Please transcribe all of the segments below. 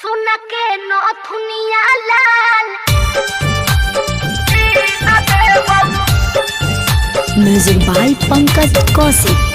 सोना के नथुनिया लाल music by Pankaj Kaushik.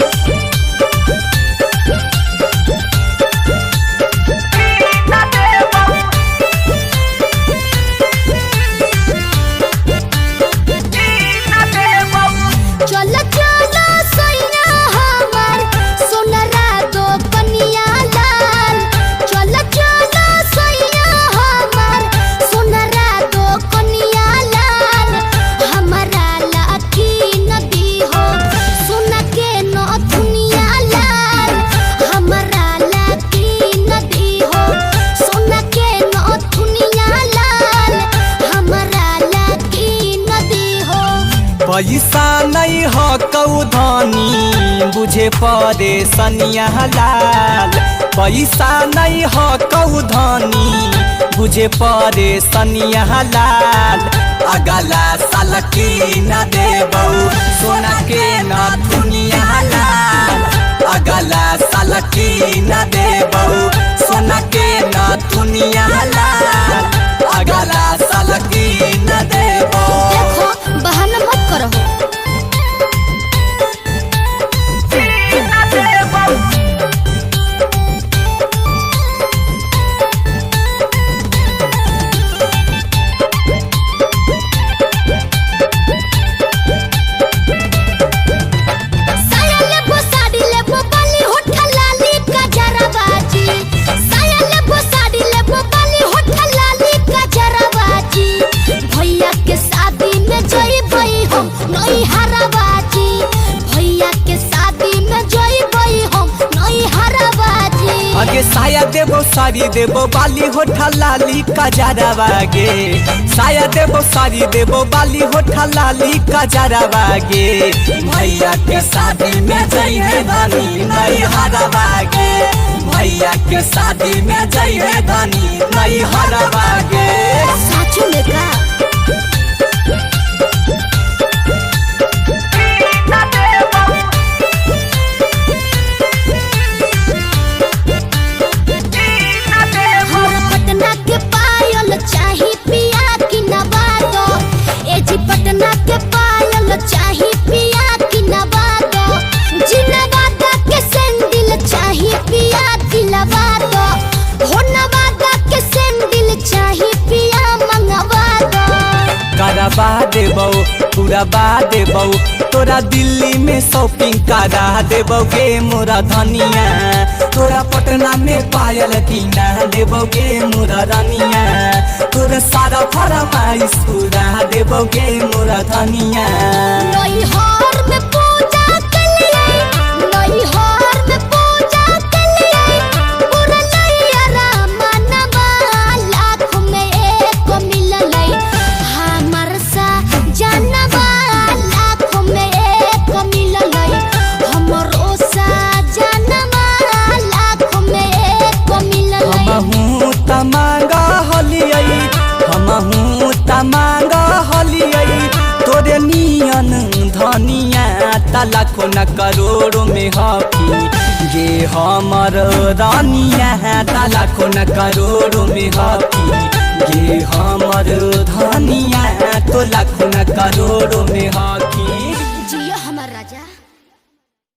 पैसा नहीं हो कौधनी बुझे पड़े सनिया लाल। पैसा नहीं हो कौधनी बुझे पड़े सनिया लाल। अगला साल की न देबौ सोना के नथुनिया लाल। अगला साल की न देबौ सोना के नथुनिया लाल। अगला साल की न देबौ। देखो बहाना मत करो। आगे साया देबो साड़ी देबो बाली होठा लाली कजरवा गे। साया देबो साड़ी देबो बाली होठा लाली कजरवा गे। भैया के शादी में जइहे धनी नहीं हरवा गे। भैया के शादी में जइहे धनी नहीं हरवा गे। साचू में का चाही पिया की नवादो। जिनवादा के सैंडल चाही पिया की नवादो। हो नवादा के सैंडल चाही पिया मंगवादो। करवा देबौ पूरा देबौ तोरा दिल्ली में शॉपिंग करा देबौ गे मोरा धनिया। तोरा पटना में पायल कीना देबौ गे मोरा रानिया। तोरा सारा फरमाइश पूरा देबौ गे मोरा धनिया। नैहर में पूजा के लिए नैहर में पूजा के लिए पूरा नैया मनवा लाख में एक मिललै। हमर सा जानवा लाख में एक मिललै। हमरो सा जानवा लाख में एक मिललै। हमहू तमांगा हलियै हमहू तमांगा हलियै तोरे नियन धनिया। लाखों न करोड़ों में हकी गे हमर रानिया। लाखों न करोड़ों में हकी गे हमर धनिया। तो लाखों न करोड़ों में हकी।